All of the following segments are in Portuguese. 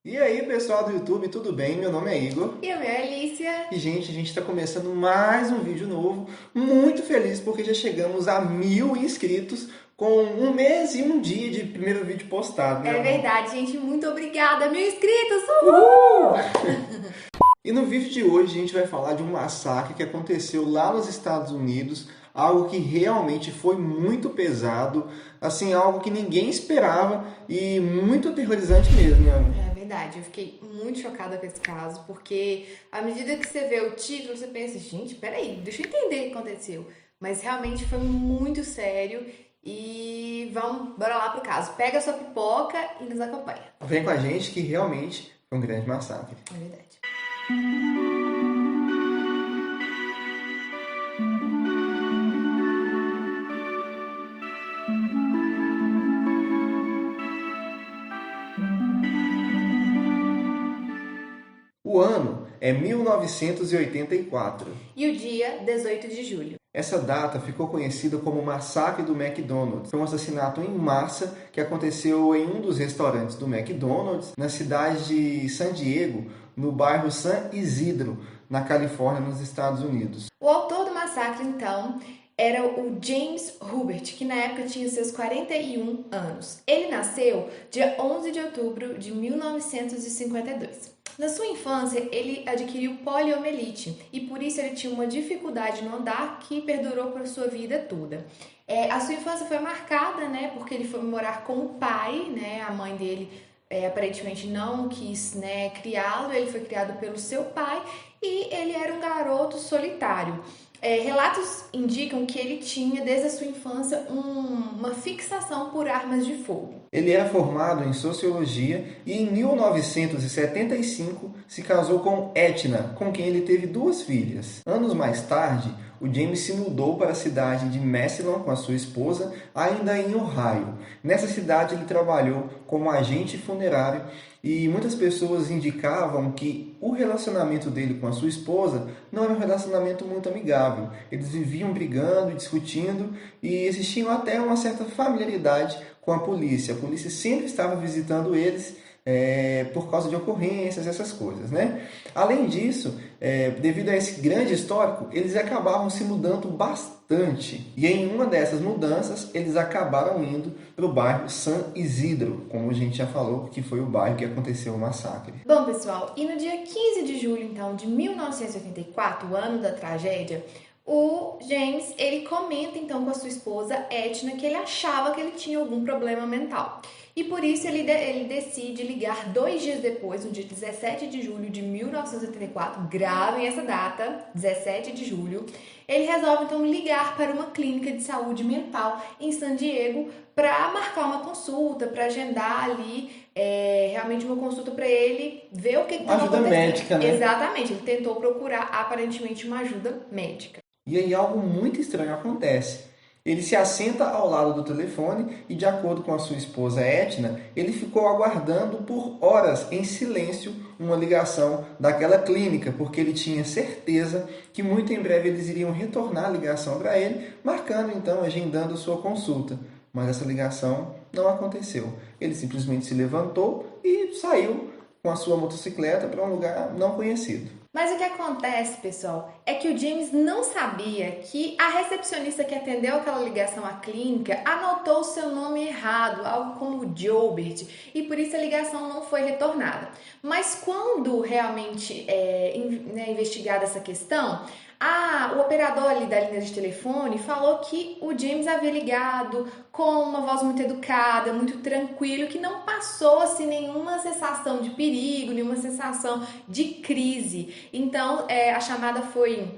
E aí, pessoal do YouTube, tudo bem? Meu nome é Igor. E a minha Alicia? E, gente, a gente está começando mais um vídeo novo. Muito feliz porque já chegamos a 1.000 inscritos com um mês e um dia de primeiro vídeo postado, né, É amor? verdade, gente. Muito obrigada. 1.000 inscritos! Uhul! E no vídeo de hoje a gente vai falar de um massacre que aconteceu lá nos Estados Unidos, algo que realmente foi muito pesado, assim, algo que ninguém esperava e muito aterrorizante mesmo, né, amor? É verdade, eu fiquei muito chocada com esse caso, porque à medida que você vê o título, você pensa, gente, peraí, deixa eu entender o que aconteceu. Mas realmente foi muito sério e bora lá pro caso. Pega a sua pipoca e nos acompanha. Vem com a gente que realmente foi um grande massacre. É verdade. O ano é 1984. E o dia, 18 de julho. Essa data ficou conhecida como o Massacre do McDonald's. Foi um assassinato em massa que aconteceu em um dos restaurantes do McDonald's, na cidade de San Diego, no bairro San Isidro, na Califórnia, nos Estados Unidos. O autor do massacre, então, era o James Hubert, que na época tinha seus 41 anos. Ele nasceu dia 11 de outubro de 1952. Na sua infância, ele adquiriu poliomielite e por isso ele tinha uma dificuldade no andar que perdurou por sua vida toda. A sua infância foi marcada, né, porque ele foi morar com o pai, né, a mãe dele aparentemente não quis, né, criá-lo, ele foi criado pelo seu pai e ele era um garoto solitário. Relatos indicam que ele tinha, desde a sua infância, uma fixação por armas de fogo. Ele era formado em sociologia e em 1975 se casou com Etna, com quem ele teve 2 filhas. Anos mais tarde, o James se mudou para a cidade de Massillon com a sua esposa, ainda em Ohio. Nessa cidade ele trabalhou como agente funerário e muitas pessoas indicavam que o relacionamento dele com a sua esposa não era um relacionamento muito amigável. Eles viviam brigando e discutindo e existiam até uma certa familiaridade com a polícia. A polícia sempre estava visitando eles por causa de ocorrências, essas coisas, né? Além disso, devido a esse grande histórico, eles acabavam se mudando bastante. E em uma dessas mudanças, eles acabaram indo para o bairro San Isidro, como a gente já falou, que foi o bairro que aconteceu o massacre. Bom, pessoal, e no dia 15 de julho, então, de 1984, o ano da tragédia, o James, ele comenta então com a sua esposa Etna que ele achava que ele tinha algum problema mental. E por isso ele decide ligar 2 dias depois, no dia 17 de julho de 1984, gravem essa data, 17 de julho, ele resolve então ligar para uma clínica de saúde mental em San Diego para marcar uma consulta, para agendar ali realmente uma consulta para ele ver o que estava Ajuda acontecendo. médica, né? Exatamente, ele tentou procurar aparentemente uma ajuda médica. E aí algo muito estranho acontece. Ele se assenta ao lado do telefone e, de acordo com a sua esposa Etna, ele ficou aguardando por horas em silêncio uma ligação daquela clínica, porque ele tinha certeza que muito em breve eles iriam retornar a ligação para ele, marcando então, agendando sua consulta. Mas essa ligação não aconteceu. Ele simplesmente se levantou e saiu com a sua motocicleta para um lugar não conhecido. Mas o que acontece, pessoal, é que o James não sabia que a recepcionista que atendeu aquela ligação à clínica anotou o seu nome errado, algo como Gilbert, e por isso a ligação não foi retornada. Mas quando realmente investigada essa questão, o operador ali da linha de telefone falou que o James havia ligado com uma voz muito educada, muito tranquilo, que não passou assim nenhuma sensação de perigo, nenhuma sensação de crise. Então, a chamada foi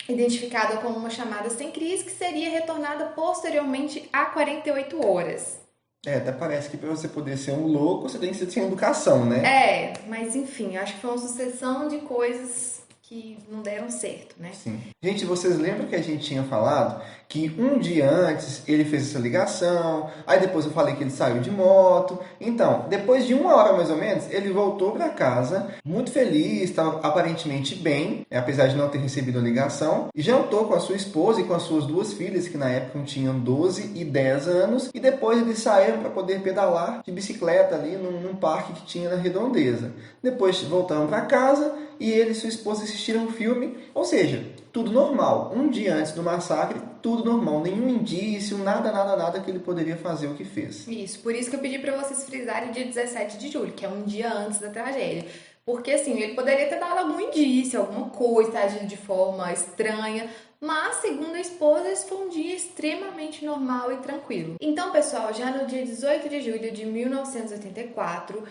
identificada como uma chamada sem crise, que seria retornada posteriormente a 48 horas. Até parece que para você poder ser um louco, você tem que ser sem educação, né? Mas enfim, acho que foi uma sucessão de coisas que não deram certo, né? Sim. Gente, vocês lembram que a gente tinha falado que um dia antes ele fez essa ligação, aí depois eu falei que ele saiu de moto. Então, depois de 1 hora mais ou menos, ele voltou para casa, muito feliz, estava aparentemente bem, apesar de não ter recebido a ligação, e jantou com a sua esposa e com as suas 2 filhas, que na época tinham 12 e 10 anos, e depois eles saíram para poder pedalar de bicicleta ali num parque que tinha na Redondeza. Depois voltaram para casa e ele e sua esposa assistiram um filme, ou seja, tudo normal. Um dia antes do massacre, tudo normal. Nenhum indício, nada que ele poderia fazer o que fez. Isso, por isso que eu pedi para vocês frisarem o dia 17 de julho, que é um dia antes da tragédia. Porque assim, ele poderia ter dado algum indício, alguma coisa, agido de forma estranha, mas, segundo a esposa, esse foi um dia extremamente normal e tranquilo. Então, pessoal, já no dia 18 de julho de 1984,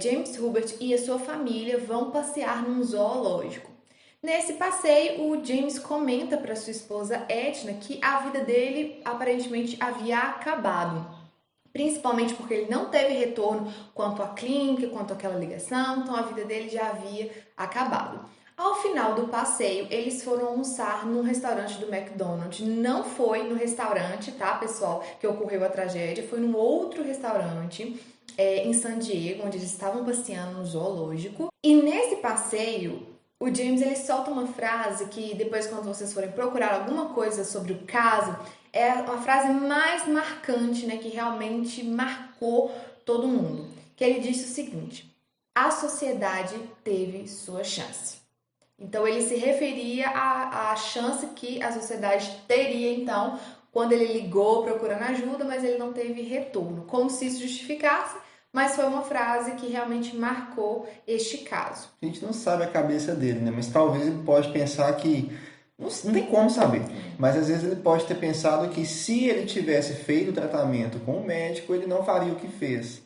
James Hubert e a sua família vão passear num zoológico. Nesse passeio, o James comenta para sua esposa Edna que a vida dele aparentemente havia acabado, principalmente porque ele não teve retorno quanto à clínica, quanto àquela ligação, então a vida dele já havia acabado. Ao final do passeio, eles foram almoçar num restaurante do McDonald's. Não foi no restaurante, tá, pessoal, que ocorreu a tragédia, foi num outro restaurante em San Diego, onde eles estavam passeando no zoológico. E nesse passeio, o James ele solta uma frase que depois, quando vocês forem procurar alguma coisa sobre o caso, é uma frase mais marcante, né, que realmente marcou todo mundo. Que ele disse o seguinte: a sociedade teve sua chance. Então ele se referia à chance que a sociedade teria, então, quando ele ligou procurando ajuda, mas ele não teve retorno. Como se isso justificasse, mas foi uma frase que realmente marcou este caso. A gente não sabe a cabeça dele, né? Mas talvez ele pode pensar que... Não tem como saber, mas às vezes ele pode ter pensado que se ele tivesse feito o tratamento com o médico, ele não faria o que fez.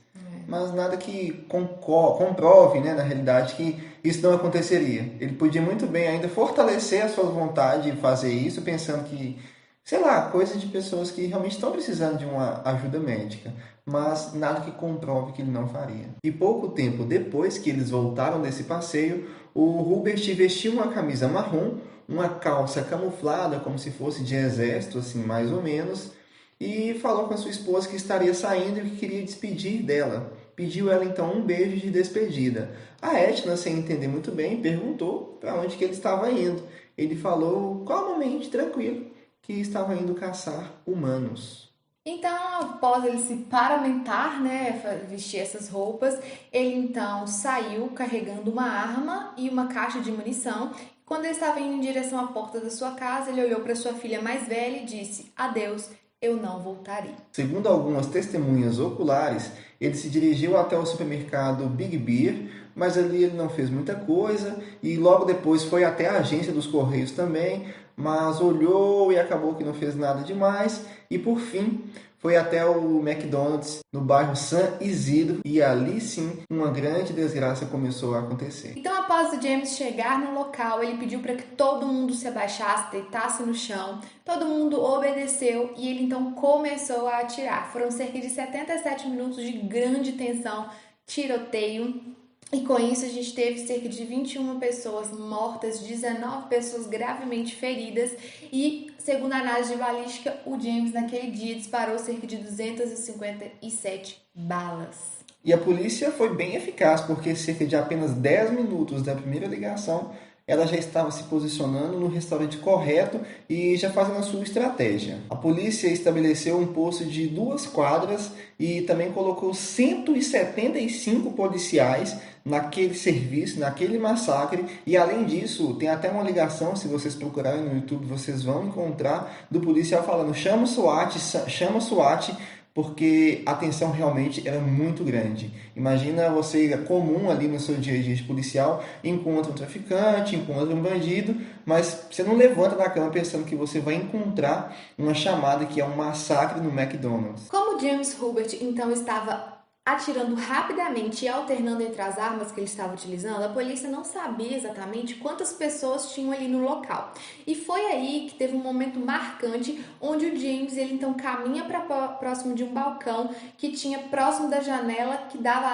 Mas nada que comprove, né, na realidade, que isso não aconteceria. Ele podia muito bem ainda fortalecer a sua vontade de fazer isso, pensando que, sei lá, coisa de pessoas que realmente estão precisando de uma ajuda médica, mas nada que comprove que ele não faria. E pouco tempo depois que eles voltaram desse passeio, o Hubert vestiu uma camisa marrom, uma calça camuflada, como se fosse de exército, assim, mais ou menos, e falou com a sua esposa que estaria saindo e que queria despedir dela. Pediu ela então um beijo de despedida. A Edna, sem entender muito bem, perguntou para onde que ele estava indo. Ele falou calmamente, tranquilo, que estava indo caçar humanos. Então, após ele se paramentar, né, vestir essas roupas, ele então saiu carregando uma arma e uma caixa de munição. Quando ele estava indo em direção à porta da sua casa, ele olhou para sua filha mais velha e disse: adeus, eu não voltarei. Segundo algumas testemunhas oculares, ele se dirigiu até o supermercado Big Bear, mas ali ele não fez muita coisa e logo depois foi até a agência dos Correios também, mas olhou e acabou que não fez nada demais e por fim foi até o McDonald's no bairro San Isidro e ali sim uma grande desgraça começou a acontecer. Então, após o James chegar no local, ele pediu para que todo mundo se abaixasse, deitasse no chão. Todo mundo obedeceu e ele então começou a atirar. Foram cerca de 77 minutos de grande tensão, tiroteio. E com isso a gente teve cerca de 21 pessoas mortas, 19 pessoas gravemente feridas e, segundo a análise de balística, o James naquele dia disparou cerca de 257 balas. E a polícia foi bem eficaz, porque cerca de apenas 10 minutos da primeira ligação, ela já estava se posicionando no restaurante correto e já fazendo a sua estratégia. A polícia estabeleceu um posto de 2 quadras e também colocou 175 policiais naquele serviço, naquele massacre. E além disso, tem até uma ligação, se vocês procurarem no YouTube, vocês vão encontrar, do policial falando: chama o SWAT, porque a tensão realmente era muito grande. Imagina você comum ali no seu dia a dia de policial, encontra um traficante, encontra um bandido, mas você não levanta da cama pensando que você vai encontrar uma chamada que é um massacre no McDonald's. Como James Hubert então estava atirando rapidamente e alternando entre as armas que ele estava utilizando, a polícia não sabia exatamente quantas pessoas tinham ali no local. E foi aí que teve um momento marcante onde o James ele então caminha para próximo de um balcão que tinha próximo da janela que dava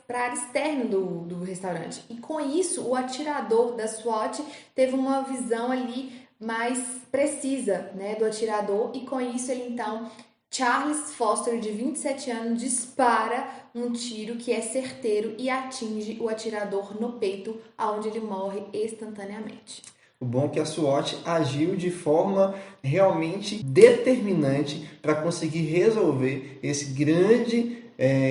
para a área externa do restaurante. E com isso, o atirador da SWAT teve uma visão ali mais precisa, né, do atirador, e com isso ele então Charles Foster, de 27 anos, dispara um tiro que é certeiro e atinge o atirador no peito, aonde ele morre instantaneamente. O bom é que a SWAT agiu de forma realmente determinante para conseguir resolver esse grande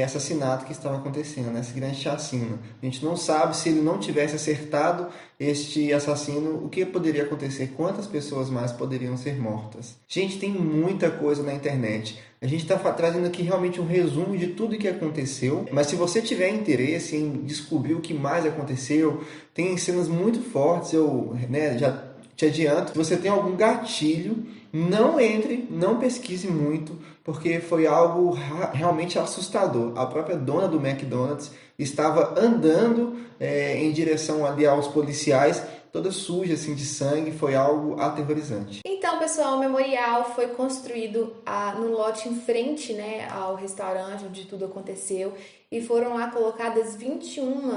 assassinato que estava acontecendo, né? Esse grande chacina. A gente não sabe se ele não tivesse acertado este assassino, o que poderia acontecer, quantas pessoas mais poderiam ser mortas. Gente, tem muita coisa na internet. A gente está trazendo aqui realmente um resumo de tudo o que aconteceu, mas se você tiver interesse em descobrir o que mais aconteceu, tem cenas muito fortes, eu já te adianto, se você tem algum gatilho, não entre, não pesquise muito, porque foi algo realmente assustador. A própria dona do McDonald's estava andando em direção ali aos policiais, toda suja assim de sangue, foi algo aterrorizante. Então, pessoal, o memorial foi construído no lote em frente, né, ao restaurante onde tudo aconteceu, e foram lá colocadas 21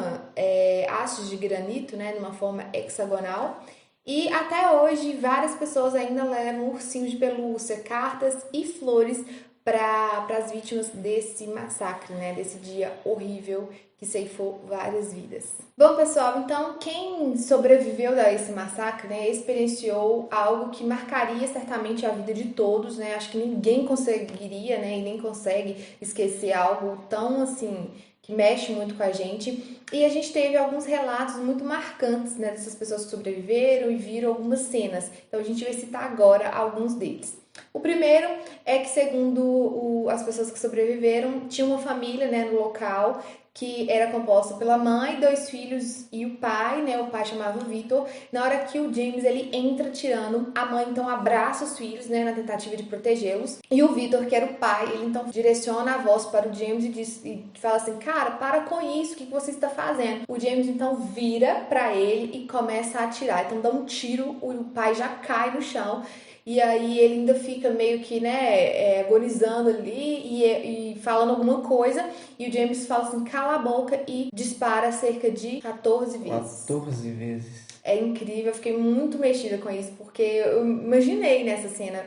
hastes de granito, né, numa forma hexagonal. E até hoje, várias pessoas ainda levam ursinhos de pelúcia, cartas e flores para as vítimas desse massacre, né? Desse dia horrível que ceifou várias vidas. Bom, pessoal, então quem sobreviveu a esse massacre, né, experienciou algo que marcaria certamente a vida de todos, né? Acho que ninguém conseguiria, né, e nem consegue esquecer algo tão assim que mexe muito com a gente. E a gente teve alguns relatos muito marcantes, né, dessas pessoas que sobreviveram e viram algumas cenas. Então a gente vai citar agora alguns deles. O primeiro é que, segundo as pessoas que sobreviveram, tinha uma família, né, no local que era composta pela mãe, 2 filhos e o pai, né? O pai chamava Victor. Na hora que o James ele entra tirando, a mãe então abraça os filhos, né, na tentativa de protegê-los. E o Victor, que era o pai, ele então direciona a voz para o James e fala assim: "Cara, para com isso, o que você está fazendo?" O James então vira para ele e começa a atirar. Então dá um tiro, o pai já cai no chão. E aí ele ainda fica meio que, né, agonizando ali e falando alguma coisa. E o James fala assim, cala a boca, e dispara cerca de 14 vezes. 14 vezes. É incrível, eu fiquei muito mexida com isso, porque eu imaginei nessa cena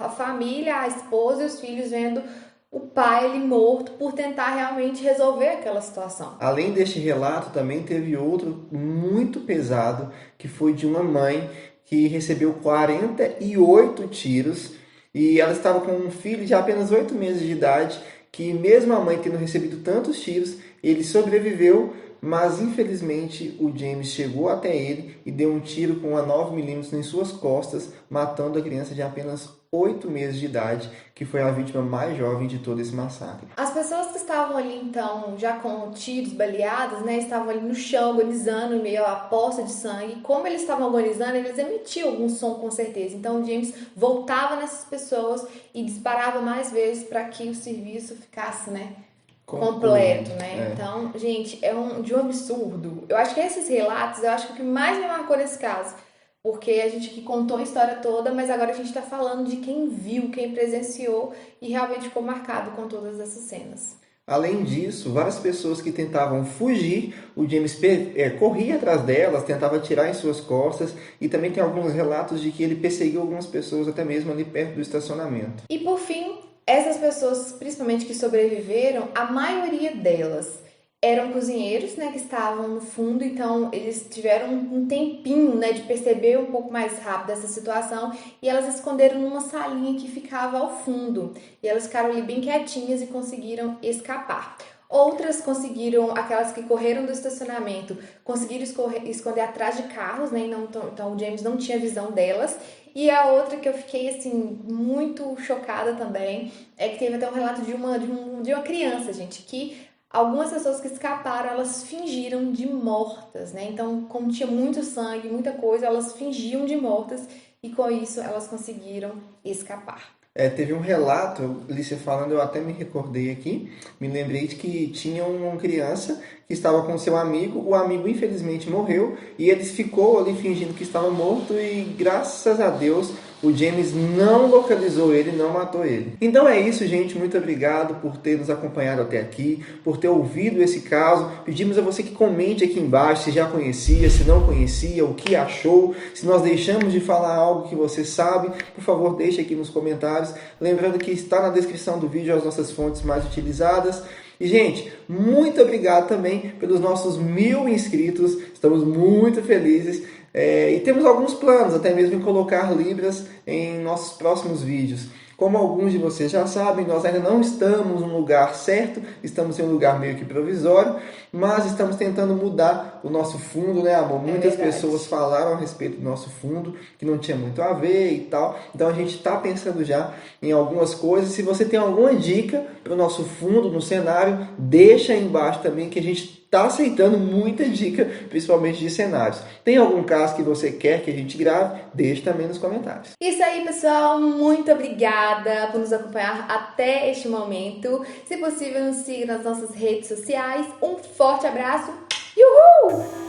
a família, a esposa e os filhos vendo o pai ali morto por tentar realmente resolver aquela situação. Além deste relato, também teve outro muito pesado, que foi de uma mãe que recebeu 48 tiros e ela estava com um filho de apenas 8 meses de idade, que mesmo a mãe tendo recebido tantos tiros, ele sobreviveu, mas infelizmente o James chegou até ele e deu um tiro com a 9mm em suas costas, matando a criança de apenas 8 meses de idade, que foi a vítima mais jovem de todo esse massacre. As pessoas que estavam ali, então, já com tiros, baleadas, né, estavam ali no chão, agonizando, em meio à poça de sangue. Como eles estavam agonizando, eles emitiam algum som, com certeza. Então, o James voltava nessas pessoas e disparava mais vezes para que o serviço ficasse, né, completo, né? Então, gente, de um absurdo. Eu acho que esses relatos, eu acho que o que mais me marcou nesse caso, porque a gente aqui contou a história toda, mas agora a gente está falando de quem viu, quem presenciou e realmente ficou marcado com todas essas cenas. Além disso, várias pessoas que tentavam fugir, o James corria atrás delas, tentava atirar em suas costas, e também tem alguns relatos de que ele perseguiu algumas pessoas até mesmo ali perto do estacionamento. E por fim, essas pessoas, principalmente que sobreviveram, a maioria delas eram cozinheiros, né, que estavam no fundo, então eles tiveram um tempinho, né, de perceber um pouco mais rápido essa situação, e elas esconderam numa salinha que ficava ao fundo, e elas ficaram ali bem quietinhas e conseguiram escapar. Outras conseguiram, aquelas que correram do estacionamento, conseguiram esconder atrás de carros, né, então o James não tinha visão delas. E a outra que eu fiquei, assim, muito chocada também, é que teve até um relato de uma criança, gente, que algumas pessoas que escaparam, elas fingiram de mortas, né? Então, como tinha muito sangue, muita coisa, elas fingiam de mortas e com isso elas conseguiram escapar. teve um relato, Lícia falando, eu até me recordei aqui, me lembrei de que tinha uma criança que estava com seu amigo, o amigo infelizmente morreu e ele ficou ali fingindo que estava morto e graças a Deus o James não localizou ele, não matou ele. Então é isso, gente. Muito obrigado por ter nos acompanhado até aqui, por ter ouvido esse caso. Pedimos a você que comente aqui embaixo se já conhecia, se não conhecia, o que achou. Se nós deixamos de falar algo que você sabe, por favor, deixe aqui nos comentários. Lembrando que está na descrição do vídeo as nossas fontes mais utilizadas. E, gente, muito obrigado também pelos nossos 1000 inscritos. Estamos muito felizes. E temos alguns planos, até mesmo em colocar Libras em nossos próximos vídeos. Como alguns de vocês já sabem, nós ainda não estamos no lugar certo, estamos em um lugar meio que provisório, mas estamos tentando mudar o nosso fundo, né, amor? Muitas pessoas falaram a respeito do nosso fundo, que não tinha muito a ver e tal. Então a gente está pensando já em algumas coisas. Se você tem alguma dica para o nosso fundo no cenário, deixa aí embaixo também, que a gente está aceitando muita dica, principalmente de cenários. Tem algum caso que você quer que a gente grave? Deixe também nos comentários. Isso aí, pessoal. Muito obrigada por nos acompanhar até este momento. Se possível, nos siga nas nossas redes sociais. Um forte abraço. Uhul!